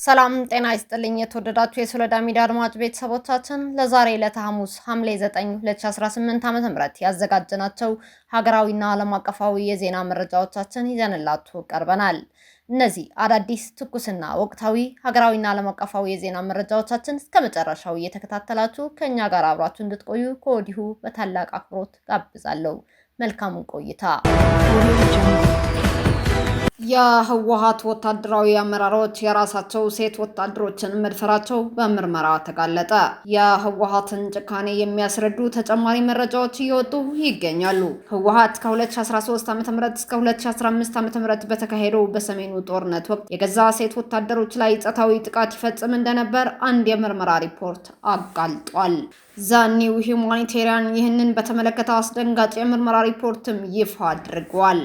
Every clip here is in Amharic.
ሰላም ጤና ይስጥልኝ የተወደዳችሁ የሶሎዳ ሚዲያ አድማጭ ቤተሰቦቻችን ለዛሬ ለሐሙስ ሐምሌ 9 2018 ዓ.ም ያዘጋጀናቸው ሀገራዊና ዓለም አቀፋዊ የዜና መረጃዎቻችን ይዘንላችሁ ቀርበናል። እነዚህ አዳዲስ ትኩስና ወቅታዊ ሀገራዊና ዓለም አቀፋዊ የዜና መረጃዎቻችን እስከ መጨረሻው እየተከታተላችሁ ከኛ ጋር አብራችሁ እንድትቆዩ ከወዲሁ በታላቅ አክብሮት ጋብዛለሁ። መልካም ቆይታ። የህወሓት ወታደራዊ አመራሮች የራሳቸው ሴት ወታደሮችን መድፈራቸው በምርመራ ተጋለጠ። የህወሓትን ጭካኔ የሚያስረዱ ተጨማሪ መረጃዎች እየወጡ ይገኛሉ። ህወሓት ከ2013 ዓ.ም እስከ 2015 ዓ.ም በተካሄደው በሰሜኑ ጦርነት ወቅት የገዛ ሴት ወታደሮች ላይ ጾታዊ ጥቃት ይፈጽም እንደነበር አንድ የምርመራ ሪፖርት አጋልጧል። ዘኒው ሂውማኒቴሪያን ይህንን በተመለከተ አስደንጋጭ የምርመራ ሪፖርትም ይፋ አድርጓል።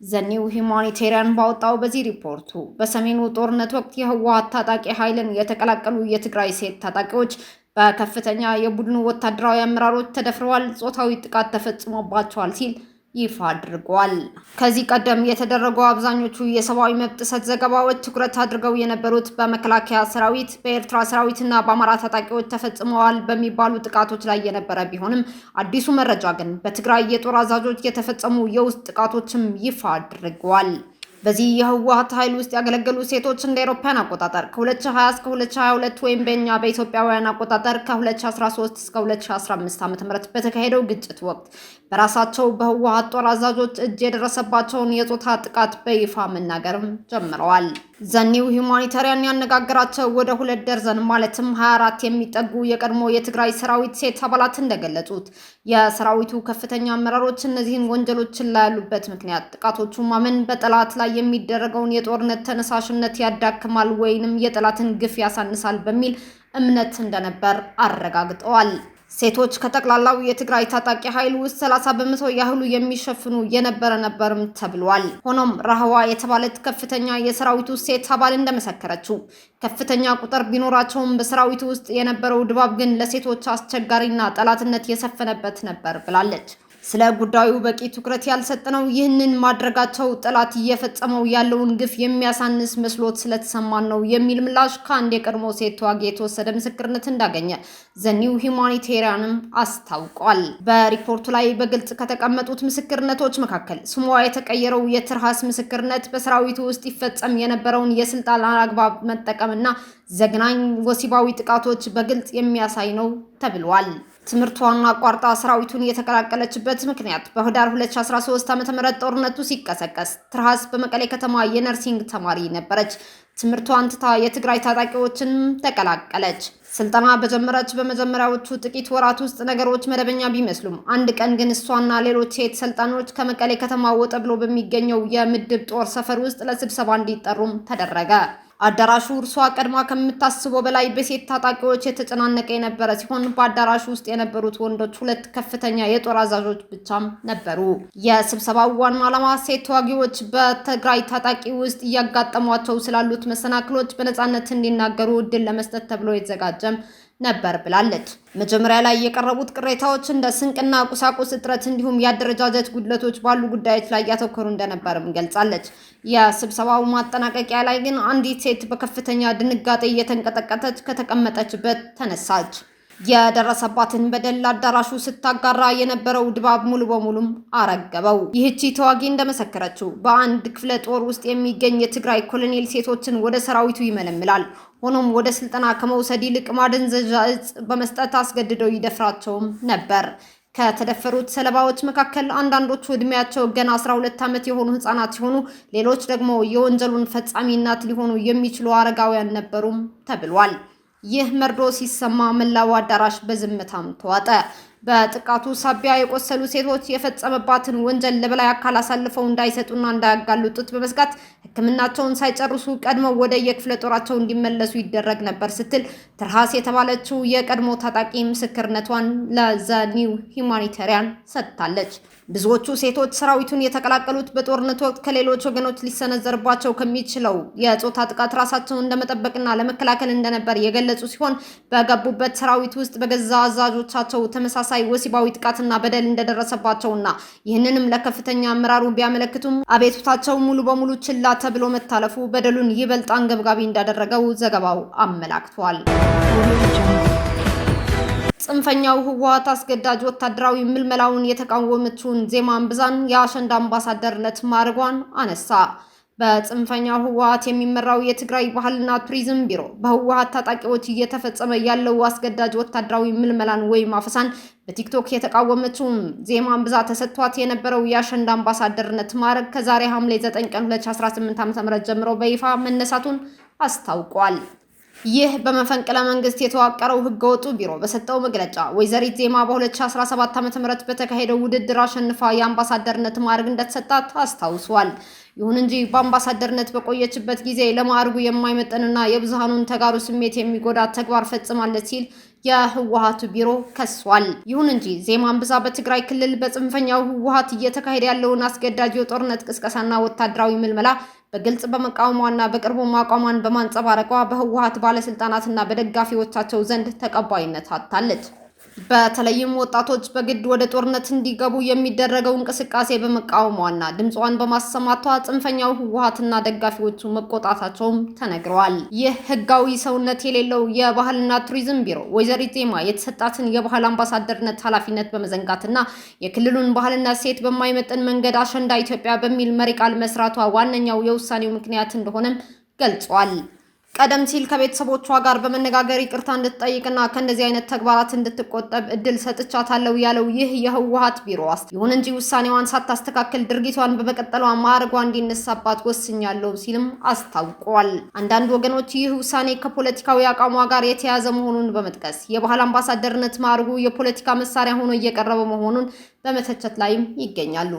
ዘኒው ሂውማኒቴሪያን ባወጣው በዚህ ሪፖርቱ በሰሜኑ ጦርነት ወቅት የህወሓት ታጣቂ ኃይልን የተቀላቀሉ የትግራይ ሴት ታጣቂዎች በከፍተኛ የቡድኑ ወታደራዊ አመራሮች ተደፍረዋል፣ ጾታዊ ጥቃት ተፈጽሞባቸዋል ሲል ይፋ አድርጓል። ከዚህ ቀደም የተደረጉ አብዛኞቹ የሰብአዊ መብት ጥሰት ዘገባዎች ትኩረት አድርገው የነበሩት በመከላከያ ሰራዊት፣ በኤርትራ ሰራዊትና በአማራ ታጣቂዎች ተፈጽመዋል በሚባሉ ጥቃቶች ላይ የነበረ ቢሆንም አዲሱ መረጃ ግን በትግራይ የጦር አዛዦች የተፈጸሙ የውስጥ ጥቃቶችም ይፋ አድርጓል። በዚህ የህወሓት ኃይል ውስጥ ያገለገሉ ሴቶች እንደ አውሮፓውያን አቆጣጠር ከ2020 እስከ 2022 ወይም በኢትዮጵያውያን አቆጣጠር ከ2013 እስከ 2015 ዓ.ም በተካሄደው ግጭት ወቅት በራሳቸው በህወሓት ጦር አዛዦች እጅ የደረሰባቸውን የጾታ ጥቃት በይፋ መናገርም ጀምረዋል። ዘኒው ሂውማኒታሪያን ያነጋገራቸው ወደ 2 ደርዘን ማለትም 24 የሚጠጉ የቀድሞ የትግራይ ሰራዊት ሴት አባላት እንደገለጹት የሰራዊቱ ከፍተኛ አመራሮች እነዚህን ወንጀሎችን ላይ ያሉበት ምክንያት ጥቃቶቹ ማመን በጠላት ላይ የሚደረገውን የጦርነት ተነሳሽነት ያዳክማል ወይንም የጠላትን ግፍ ያሳንሳል በሚል እምነት እንደነበር አረጋግጠዋል። ሴቶች ከጠቅላላው የትግራይ ታጣቂ ኃይል ውስጥ 30% ያህሉ የሚሸፍኑ የነበረ ነበርም ተብሏል። ሆኖም ራህዋ የተባለች ከፍተኛ የሰራዊቱ ሴት አባል እንደመሰከረችው ከፍተኛ ቁጥር ቢኖራቸውም በሰራዊቱ ውስጥ የነበረው ድባብ ግን ለሴቶች አስቸጋሪና ጠላትነት የሰፈነበት ነበር ብላለች። ስለ ጉዳዩ በቂ ትኩረት ያልሰጠነው ይህንን ማድረጋቸው ጠላት እየፈጸመው ያለውን ግፍ የሚያሳንስ መስሎት ስለተሰማን ነው የሚል ምላሽ ከአንድ የቀድሞ ሴት ተዋጊ የተወሰደ ምስክርነት እንዳገኘ ዘኒው ሂውማኒቴሪያንም አስታውቋል። በሪፖርቱ ላይ በግልጽ ከተቀመጡት ምስክርነቶች መካከል ስሟ የተቀየረው የትርሃስ ምስክርነት በሰራዊቱ ውስጥ ይፈጸም የነበረውን የስልጣን አግባብ መጠቀምና ዘግናኝ ወሲባዊ ጥቃቶች በግልጽ የሚያሳይ ነው ተብሏል። ትምህርቷን አቋርጣ ሰራዊቱን የተቀላቀለችበት ምክንያት በህዳር 2013 ዓ.ም ጦርነቱ ሲቀሰቀስ ትርሃስ በመቀሌ ከተማ የነርሲንግ ተማሪ ነበረች። ትምህርቷን ትታ የትግራይ ታጣቂዎችን ተቀላቀለች። ስልጠና በጀመረች በመጀመሪያዎቹ ጥቂት ወራት ውስጥ ነገሮች መደበኛ ቢመስሉም አንድ ቀን ግን እሷና ሌሎች ሴት ሰልጣኞች ከመቀሌ ከተማ ወጣ ብሎ በሚገኘው የምድብ ጦር ሰፈር ውስጥ ለስብሰባ እንዲጠሩም ተደረገ። አዳራሹ እርሷ ቀድማ ከምታስበው በላይ በሴት ታጣቂዎች የተጨናነቀ የነበረ ሲሆን በአዳራሹ ውስጥ የነበሩት ወንዶች 2 ከፍተኛ የጦር አዛዦች ብቻም ነበሩ። የስብሰባው ዋና ዓላማ ሴት ተዋጊዎች በትግራይ ታጣቂ ውስጥ እያጋጠሟቸው ስላሉት መሰናክሎች በነፃነት እንዲናገሩ እድል ለመስጠት ተብሎ የተዘጋጀም ነበር ብላለች። መጀመሪያ ላይ የቀረቡት ቅሬታዎች እንደ ስንቅና ቁሳቁስ እጥረት እንዲሁም የአደረጃጀት ጉድለቶች ባሉ ጉዳዮች ላይ ያተኮሩ እንደነበርም ገልጻለች። የስብሰባው ማጠናቀቂያ ላይ ግን አንዲት ሴት በከፍተኛ ድንጋጤ እየተንቀጠቀጠች ከተቀመጠችበት ተነሳች። የደረሰባትን በደል አዳራሹ ስታጋራ የነበረው ድባብ ሙሉ በሙሉም አረገበው። ይህቺ ተዋጊ እንደመሰከረችው በአንድ ክፍለ ጦር ውስጥ የሚገኝ የትግራይ ኮሎኔል ሴቶችን ወደ ሰራዊቱ ይመለምላል። ሆኖም ወደ ስልጠና ከመውሰድ ይልቅ ማደንዘዣ እጽ በመስጠት አስገድደው ይደፍራቸውም ነበር። ከተደፈሩት ሰለባዎች መካከል አንዳንዶቹ እድሜያቸው ገና 12 ዓመት የሆኑ ህፃናት ሲሆኑ ሌሎች ደግሞ የወንጀሉን ፈጻሚ እናት ሊሆኑ የሚችሉ አረጋውያን ነበሩም ተብሏል። ይህ መርዶ ሲሰማ መላው አዳራሽ በዝምታም ተዋጠ። በጥቃቱ ሳቢያ የቆሰሉ ሴቶች የፈጸመባትን ወንጀል ለበላይ አካል አሳልፈው እንዳይሰጡና እንዳያጋልጡት በመስጋት ሕክምናቸውን ሳይጨርሱ ቀድመው ወደ የክፍለ ጦራቸው እንዲመለሱ ይደረግ ነበር ስትል ትርሃስ የተባለችው የቀድሞ ታጣቂ ምስክርነቷን ለዘኒው ሂውማኒታሪያን ሰጥታለች። ብዙዎቹ ሴቶች ሰራዊቱን የተቀላቀሉት በጦርነት ወቅት ከሌሎች ወገኖች ሊሰነዘርባቸው ከሚችለው የጾታ ጥቃት ራሳቸውን እንደመጠበቅና ለመከላከል እንደነበር የገለጹ ሲሆን በገቡበት ሰራዊት ውስጥ በገዛ አዛዦቻቸው ተመሳሳይ ወሲባዊ ጥቃትና በደል እንደደረሰባቸውና ይህንንም ለከፍተኛ አመራሩ ቢያመለክቱም አቤቱታቸው ሙሉ በሙሉ ችላ ተብሎ መታለፉ በደሉን ይበልጥ አንገብጋቢ እንዳደረገው ዘገባው አመላክቷል። ጽንፈኛው ህወሓት አስገዳጅ ወታደራዊ ምልመላውን የተቃወመችውን ዜማ አንብዛን የአሸንዳ አምባሳደርነት ማዕረጓን አነሳ። በጽንፈኛው ህወሓት የሚመራው የትግራይ ባህልና ቱሪዝም ቢሮ በህወሓት ታጣቂዎች እየተፈጸመ ያለው አስገዳጅ ወታደራዊ ምልመላን ወይም አፈሳን በቲክቶክ የተቃወመችው ዜማ አንብዛ ተሰጥቷት የነበረው የአሸንዳ አምባሳደርነት ማዕረግ ከዛሬ ሐምሌ 9 ቀን 2018 ዓ.ም ጀምሮ በይፋ መነሳቱን አስታውቋል። ይህ በመፈንቅለ መንግስት የተዋቀረው ህገወጡ ቢሮ በሰጠው መግለጫ ወይዘሪት ዜማ በ2017 ዓ.ም በተካሄደው ውድድር አሸንፋ የአምባሳደርነት ማዕረግ እንደተሰጣት አስታውሷል። ይሁን እንጂ በአምባሳደርነት በቆየችበት ጊዜ ለማዕረጉ የማይመጥንና የብዙሃኑን ተጋሩ ስሜት የሚጎዳ ተግባር ፈጽማለች ሲል የህወሓት ቢሮ ከሷል። ይሁን እንጂ ዜማ አንብዛ በትግራይ ክልል በጽንፈኛው ህወሓት እየተካሄደ ያለውን አስገዳጅ የጦርነት ቅስቀሳና ወታደራዊ ምልመላ በግልጽ በመቃወሟና በቅርቡ አቋሟን በማንጸባረቋ በህወሓት ባለስልጣናትና በደጋፊዎቻቸው ዘንድ ተቀባይነት አጥታለች። በተለይም ወጣቶች በግድ ወደ ጦርነት እንዲገቡ የሚደረገው እንቅስቃሴ በመቃወሟና ድምጿን በማሰማቷ ጽንፈኛው ህወሓትና ደጋፊዎቹ መቆጣታቸውም ተነግረዋል። ይህ ህጋዊ ሰውነት የሌለው የባህልና ቱሪዝም ቢሮ ወይዘሪት ዜማ የተሰጣትን የባህል አምባሳደርነት ኃላፊነት በመዘንጋትና የክልሉን ባህልና እሴት በማይመጥን መንገድ አሸንዳ ኢትዮጵያ በሚል መሪ ቃል መስራቷ ዋነኛው የውሳኔው ምክንያት እንደሆነም ገልጿል። ቀደም ሲል ከቤተሰቦቿ ጋር በመነጋገር ይቅርታ እንድትጠይቅና ከእንደዚህ አይነት ተግባራት እንድትቆጠብ እድል ሰጥቻታለሁ ያለው ይህ የህወሓት ቢሮ ይሁን እንጂ ውሳኔዋን ሳታስተካክል ድርጊቷን በመቀጠሏ ማዕረጓ እንዲነሳባት ወስኛለሁ ሲልም አስታውቋል። አንዳንድ ወገኖች ይህ ውሳኔ ከፖለቲካዊ አቋሟ ጋር የተያያዘ መሆኑን በመጥቀስ የባህል አምባሳደርነት ማዕረጉ የፖለቲካ መሳሪያ ሆኖ እየቀረበ መሆኑን በመተቸት ላይም ይገኛሉ።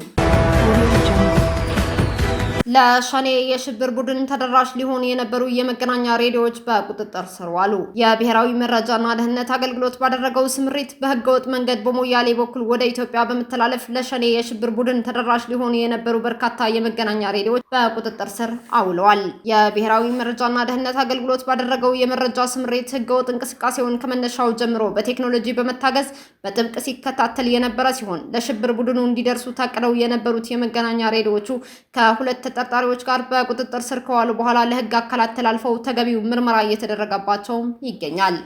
ለሸኔ የሽብር ቡድን ተደራሽ ሊሆኑ የነበሩ የመገናኛ ሬዲዮዎች በቁጥጥር ስር ዋሉ። የብሔራዊ መረጃና ደህንነት አገልግሎት ባደረገው ስምሪት በህገወጥ መንገድ በሞያሌ በኩል ወደ ኢትዮጵያ በመተላለፍ ለሸኔ የሽብር ቡድን ተደራሽ ሊሆኑ የነበሩ በርካታ የመገናኛ ሬዲዮዎች በቁጥጥር ስር አውለዋል። የብሔራዊ መረጃና ደህንነት አገልግሎት ባደረገው የመረጃ ስምሪት ህገወጥ እንቅስቃሴውን ከመነሻው ጀምሮ በቴክኖሎጂ በመታገዝ በጥብቅ ሲከታተል የነበረ ሲሆን ለሽብር ቡድኑ እንዲደርሱ ታቅደው የነበሩት የመገናኛ ሬዲዮዎቹ ከሁለት ተጠርጣሪዎች ጋር በቁጥጥር ስር ከዋሉ በኋላ ለህግ አካላት ተላልፈው ተገቢው ምርመራ እየተደረገባቸው ይገኛል።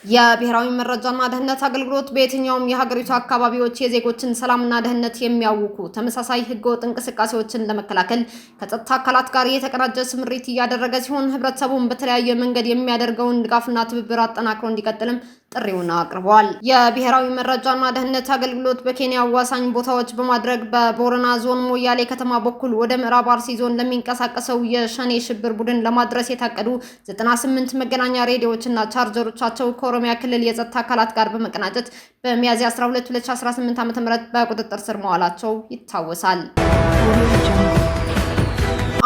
የብሔራዊ መረጃና ደህንነት አገልግሎት በየትኛውም የሀገሪቱ አካባቢዎች የዜጎችን ሰላምና ደህንነት የሚያውኩ ተመሳሳይ ህገወጥ እንቅስቃሴዎችን ለመከላከል ከጸጥታ አካላት ጋር የተቀናጀ ስምሪት እያደረገ ሲሆን ህብረተሰቡን በተለያየ መንገድ የሚያደርገውን ድጋፍና ትብብር አጠናክሮ እንዲቀጥልም ጥሪውን አቅርበዋል። የብሔራዊ መረጃና ደህንነት አገልግሎት በኬንያ አዋሳኝ ቦታዎች በማድረግ በቦረና ዞን ሞያሌ ከተማ በኩል ወደ ምዕራብ አርሲ ዞን ለሚንቀሳቀሰው የሸኔ ሽብር ቡድን ለማድረስ የታቀዱ 98 መገናኛ ሬዲዮዎችና ቻርጀሮቻቸው ከኦሮሚያ ክልል የጸጥታ አካላት ጋር በመቀናጀት በሚያዝያ 12 2018 ዓ.ም በቁጥጥር ስር መዋላቸው ይታወሳል።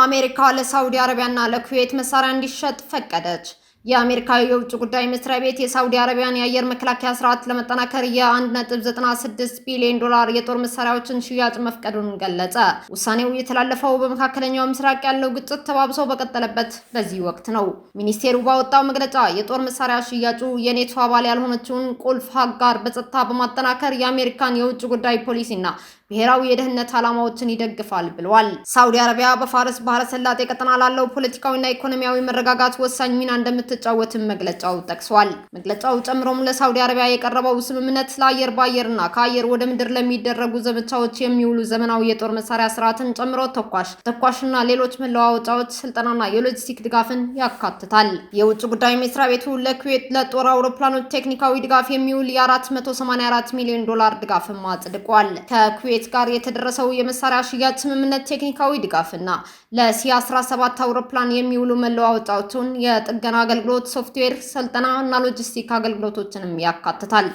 አሜሪካ ለሳውዲ አረቢያና ለኩዌት መሳሪያ እንዲሸጥ ፈቀደች። የአሜሪካ የውጭ ጉዳይ መስሪያ ቤት የሳውዲ አረቢያን የአየር መከላከያ ስርዓት ለመጠናከር የ$1.96 ቢሊዮን የጦር መሳሪያዎችን ሽያጭ መፍቀዱን ገለጸ። ውሳኔው የተላለፈው በመካከለኛው ምስራቅ ያለው ግጭት ተባብሶ በቀጠለበት በዚህ ወቅት ነው። ሚኒስቴሩ ባወጣው መግለጫ የጦር መሳሪያ ሽያጩ የኔቶ አባል ያልሆነችውን ቁልፍ አጋር በጸጥታ በማጠናከር የአሜሪካን የውጭ ጉዳይ ፖሊሲና ብሔራዊ የደህንነት ዓላማዎችን ይደግፋል ብለዋል። ሳውዲ አረቢያ በፋርስ ባህረ ሰላጤ ቀጠና ላለው ፖለቲካዊና ኢኮኖሚያዊ መረጋጋት ወሳኝ ሚና እንደምትጫወትም መግለጫው ጠቅሷል። መግለጫው ጨምሮም ለሳውዲ አረቢያ የቀረበው ስምምነት ለአየር በአየርና ከአየር ወደ ምድር ለሚደረጉ ዘመቻዎች የሚውሉ ዘመናዊ የጦር መሳሪያ ስርዓትን ጨምሮ ተኳሽና ሌሎች መለዋወጫዎች፣ ስልጠናና የሎጂስቲክ ድጋፍን ያካትታል። የውጭ ጉዳይ መስሪያ ቤቱ ለኩዌት ለጦር አውሮፕላኖች ቴክኒካዊ ድጋፍ የሚውል የ$484 ሚሊዮን ድጋፍም አጽድቋል። ከኩዌት ጋር የተደረሰው የመሳሪያ ሽያጭ ስምምነት ቴክኒካዊ ድጋፍና ለሲ-17 አውሮፕላን የሚውሉ መለዋወጫዎችን፣ የጥገና አገልግሎት፣ ሶፍትዌር፣ ስልጠና እና ሎጂስቲክ አገልግሎቶችንም ያካትታል።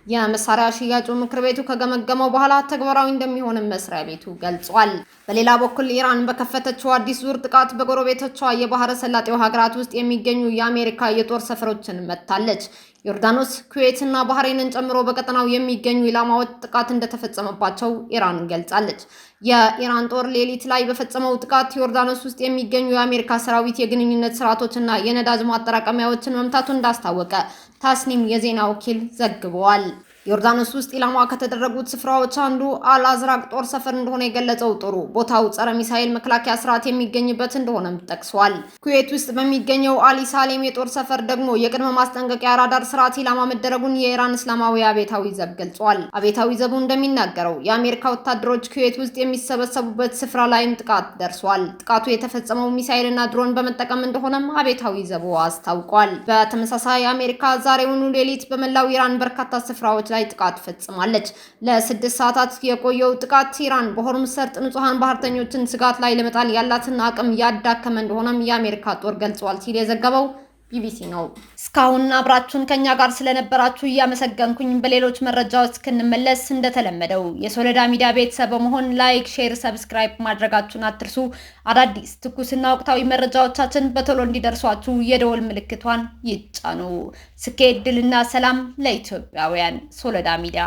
የመሳሪያ ሽያጩ ምክር ቤቱ ከገመገመው በኋላ ተግባራዊ እንደሚሆንም መስሪያ ቤቱ ገልጿል። በሌላ በኩል ኢራን በከፈተችው አዲስ ዙር ጥቃት በጎረቤቶቿ የባህረ ሰላጤው ሀገራት ውስጥ የሚገኙ የአሜሪካ የጦር ሰፈሮችን መታለች። ዮርዳኖስ፣ ኩዌት እና ባህሬንን ጨምሮ በቀጠናው የሚገኙ ኢላማዎች ጥቃት እንደተፈጸመባቸው ኢራን ገልጻለች። የኢራን ጦር ሌሊት ላይ በፈጸመው ጥቃት ዮርዳኖስ ውስጥ የሚገኙ የአሜሪካ ሰራዊት የግንኙነት ስርዓቶችና የነዳጅ ማጠራቀሚያዎችን መምታቱን እንዳስታወቀ ታስኒም የዜና ወኪል ዘግበዋል። ዮርዳኖስ ውስጥ ኢላማ ከተደረጉት ስፍራዎች አንዱ አልአዝራቅ ጦር ሰፈር እንደሆነ የገለጸው ጦሩ ቦታው ጸረ ሚሳኤል መከላከያ ስርዓት የሚገኝበት እንደሆነም ጠቅሷል። ኩዌት ውስጥ በሚገኘው አሊ ሳሌም የጦር ሰፈር ደግሞ የቅድመ ማስጠንቀቂያ ራዳር ስርዓት ኢላማ መደረጉን የኢራን እስላማዊ አብዮታዊ ዘብ ገልጿል። አብዮታዊ ዘቡ እንደሚናገረው የአሜሪካ ወታደሮች ኩዌት ውስጥ የሚሰበሰቡበት ስፍራ ላይም ጥቃት ደርሷል። ጥቃቱ የተፈጸመው ሚሳኤልና ድሮን በመጠቀም እንደሆነም አብዮታዊ ዘቡ አስታውቋል። በተመሳሳይ አሜሪካ ዛሬውኑ ሌሊት በመላው ኢራን በርካታ ስፍራዎች ላይ ጥቃት ፈጽማለች። ለ6 ሰዓታት የቆየው ጥቃት ኢራን በሆርሙዝ ሰርጥ ንጹሃን ባህርተኞችን ስጋት ላይ ለመጣል ያላትን አቅም ያዳከመ እንደሆነም የአሜሪካ ጦር ገልጿል ሲል የዘገበው ቢቢሲ ነው። እስካሁን አብራችሁን ከኛ ጋር ስለነበራችሁ እያመሰገንኩኝ በሌሎች መረጃዎች እስክንመለስ እንደተለመደው የሶለዳ ሚዲያ ቤተሰብ በመሆን ላይክ፣ ሼር፣ ሰብስክራይብ ማድረጋችሁን አትርሱ። አዳዲስ ትኩስና ወቅታዊ መረጃዎቻችን በቶሎ እንዲደርሷችሁ የደወል ምልክቷን ይጫኑ። ስኬት፣ ድልና ሰላም ለኢትዮጵያውያን። ሶለዳ ሚዲያ